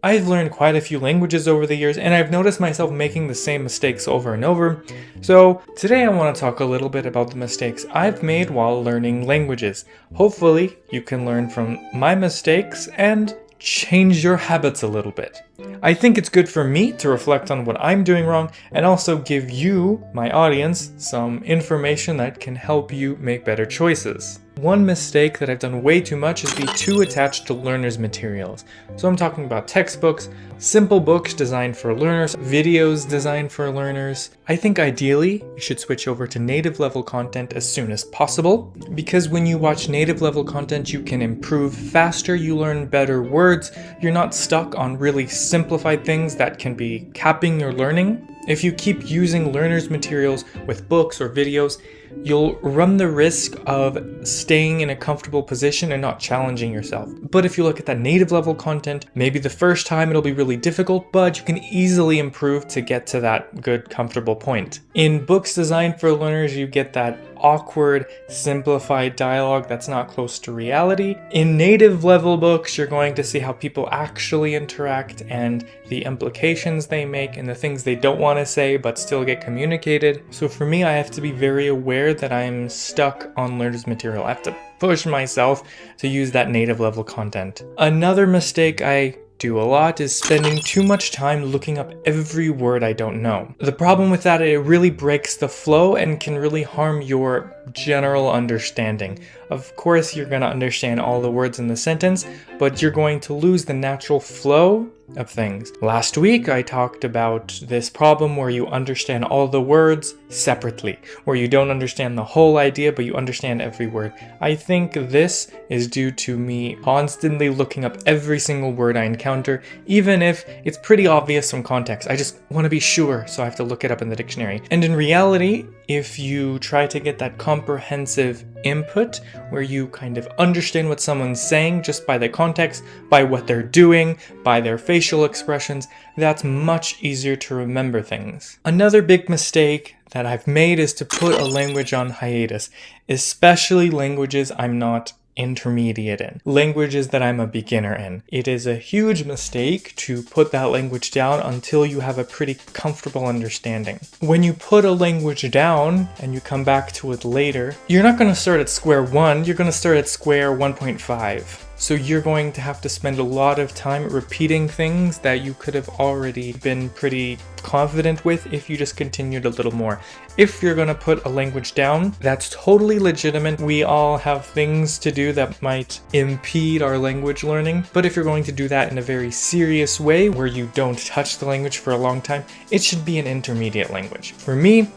I've learned quite a few languages over the years, and I've noticed myself making the same mistakes over and over. So today I want to talk a little bit about the mistakes I've made while learning languages. Hopefully you can learn from my mistakes and change your habits a little bit. I think it's good for me to reflect on what I'm doing wrong and also give you, my audience, some information that can help you make better choices. One mistake that I've done way too much is be too attached to learners' materials. So I'm talking about textbooks, simple books designed for learners, videos designed for learners. I think ideally you should switch over to native level content as soon as possible, because when you watch native level content you can improve faster, you learn better words, you're not stuck on really simplified things that can be capping your learning. If you keep using learners' materials with books or videos, you'll run the risk of staying in a comfortable position and not challenging yourself. But if you look at that native level content, maybe the first time it'll be really difficult, but you can easily improve to get to that good, comfortable point. In books designed for learners, you get that awkward, simplified dialogue that's not close to reality. In native level books, you're going to see how people actually interact and the implications they make and the things they don't want to say but still get communicated. So for me, I have to be very aware that I'm stuck on learner's material. I have to push myself to use that native level content. Another mistake I do a lot is spending too much time looking up every word I don't know. The problem with that, it really breaks the flow and can really harm your general understanding. Of course, you're going to understand all the words in the sentence, but you're going to lose the natural flow of things. Last week, I talked about this problem where you understand all the words separately, where you don't understand the whole idea, but you understand every word. I think this is due to me constantly looking up every single word I encounter, even if it's pretty obvious from context. I just want to be sure, so I have to look it up in the dictionary. And in reality, if you try to get that comprehensive input where you kind of understand what someone's saying just by the context, by what they're doing, by their facial expressions, that's much easier to remember things. Another big mistake that I've made is to put a language on hiatus, especially languages I'm not intermediate in, languages that I'm a beginner in. It is a huge mistake to put that language down until you have a pretty comfortable understanding. When you put a language down and you come back to it later, you're not going to start at square one, you're going to start at square 1.5. So you're going to have to spend a lot of time repeating things that you could have already been pretty confident with if you just continued a little more. If you're going to put a language down, that's totally legitimate. We all have things to do that might impede our language learning. But if you're going to do that in a very serious way where you don't touch the language for a long time, it should be an intermediate language. For me,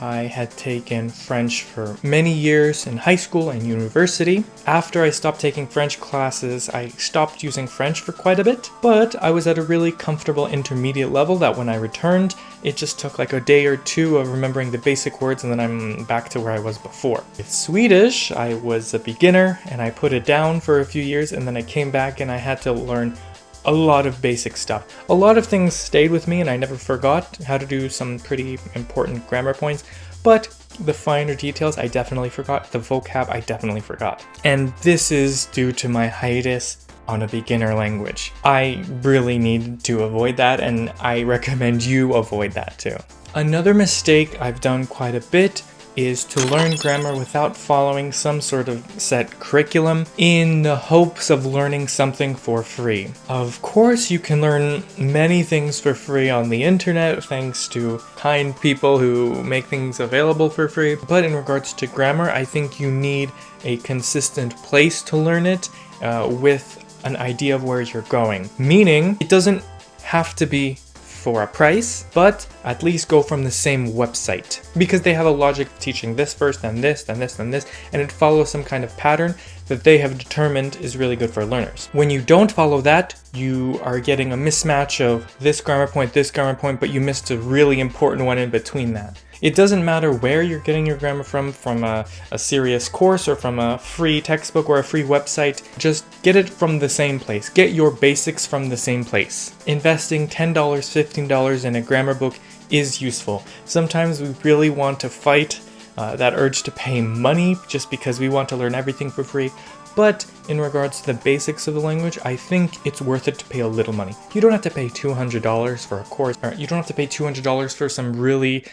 I had taken French for many years in high school and university. After I stopped taking French classes, I stopped using French for quite a bit, but I was at a really comfortable intermediate level that when I returned, it just took like a day or two of remembering the basic words and then I'm back to where I was before. With Swedish, I was a beginner and I put it down for a few years and then I came back and I had to learn a lot of basic stuff. A lot of things stayed with me and I never forgot how to do some pretty important grammar points, but the finer details I definitely forgot. The vocab I definitely forgot. And this is due to my hiatus on a beginner language. I really need to avoid that and I recommend you avoid that too. Another mistake I've done quite a bit is to learn grammar without following some sort of set curriculum in the hopes of learning something for free. Of course, you can learn many things for free on the internet thanks to kind people who make things available for free, but in regards to grammar, I think you need a consistent place to learn it with an idea of where you're going. Meaning, it doesn't have to be for a price, but at least go from the same website because they have a logic of teaching this first, then this, then this, then this, and it follows some kind of pattern that they have determined is really good for learners. When you don't follow that, you are getting a mismatch of this grammar point, but you missed a really important one in between that. It doesn't matter where you're getting your grammar from a serious course or from a free textbook or a free website, just get it from the same place. Get your basics from the same place. Investing $10, $15 in a grammar book is useful. Sometimes we really want to fight that urge to pay money just because we want to learn everything for free. But in regards to the basics of the language, I think it's worth it to pay a little money. You don't have to pay $200 for a course, or you don't have to pay $200 for some really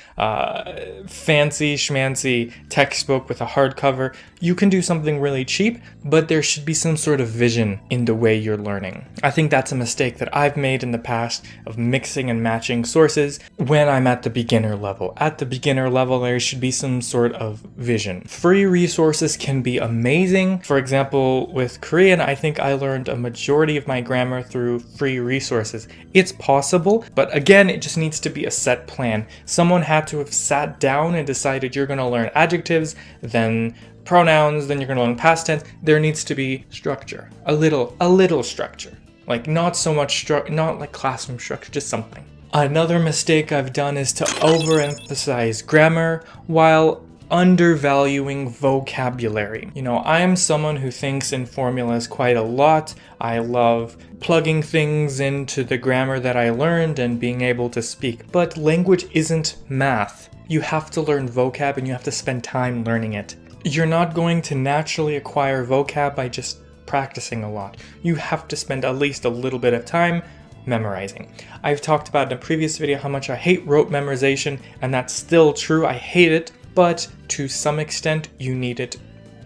fancy schmancy textbook with a hardcover. You can do something really cheap, but there should be some sort of vision in the way you're learning. I think that's a mistake that I've made in the past of mixing and matching sources when I'm at the beginner level. At the beginner level, there should be some sort of vision. Free resources can be amazing. For example, with Korean, I think I learned a majority of my grammar through free resources. It's possible, but again, it just needs to be a set plan. Someone had to have sat down and decided you're going to learn adjectives, then pronouns, then you're going to learn past tense. There needs to be structure, a little structure. Like not so much not like classroom structure, just something. Another mistake I've done is to overemphasize grammar while undervaluing vocabulary. You know, I am someone who thinks in formulas quite a lot. I love plugging things into the grammar that I learned and being able to speak. But language isn't math. You have to learn vocab and you have to spend time learning it. You're not going to naturally acquire vocab by just practicing a lot. You have to spend at least a little bit of time memorizing. I've talked about in a previous video how much I hate rote memorization, and that's still true. I hate it, but to some extent you need it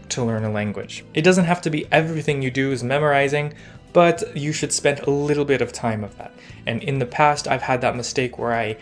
to learn a language. It doesn't have to be everything you do is memorizing, but you should spend a little bit of time of that. And in the past, I've had that mistake where I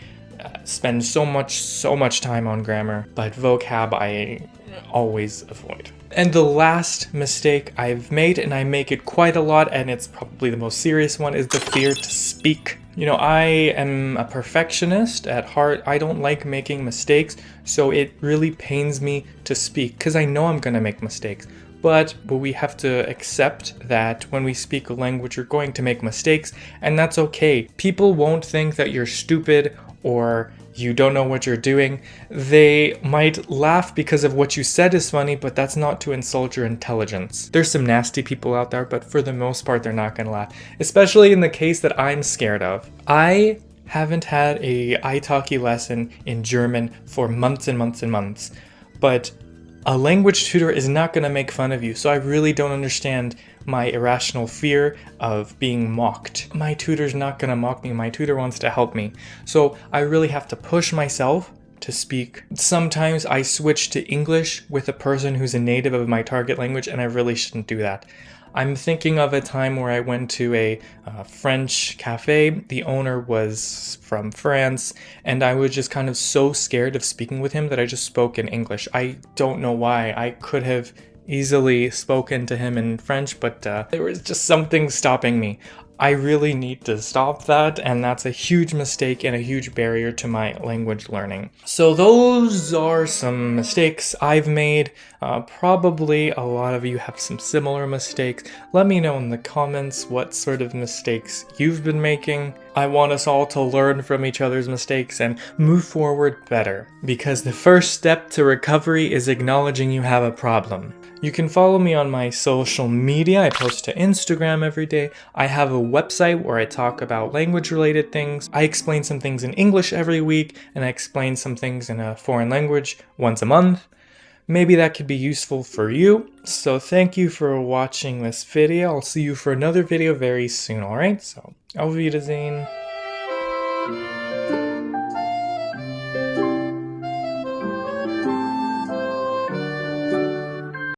spend so much time on grammar, but vocab I always avoid. And the last mistake I've made, and I make it quite a lot, and it's probably the most serious one, is the fear to speak. You know, I am a perfectionist at heart. I don't like making mistakes, so it really pains me to speak because I know I'm going to make mistakes. But we have to accept that when we speak a language, you're going to make mistakes, and that's okay. People won't think that you're stupid or you don't know what you're doing. They might laugh because of what you said is funny, but that's not to insult your intelligence. There's some nasty people out there, but for the most part, they're not gonna laugh. Especially in the case that I'm scared of. I haven't had a italki lesson in German for months and months and months, but a language tutor is not gonna make fun of you, so I really don't understand my irrational fear of being mocked. My tutor's not gonna mock me, my tutor wants to help me. So I really have to push myself to speak. Sometimes I switch to English with a person who's a native of my target language, and I really shouldn't do that. I'm thinking of a time where I went to a French cafe. The owner was from France, and I was just kind of so scared of speaking with him that I just spoke in English. I don't know why. I could have easily spoken to him in French, but there was just something stopping me. I really need to stop that, and that's a huge mistake and a huge barrier to my language learning. So those are some mistakes I've made. Probably a lot of you have some similar mistakes. Let me know in the comments what sort of mistakes you've been making. I want us all to learn from each other's mistakes and move forward better, because the first step to recovery is acknowledging you have a problem. You can follow me on my social media. I post to Instagram every day. I have a website where I talk about language-related things. I explain some things in English every week, and I explain some things in a foreign language once a month. Maybe that could be useful for you. So thank you for watching this video. I'll see you for another video very soon, alright? So, auf Wiedersehen.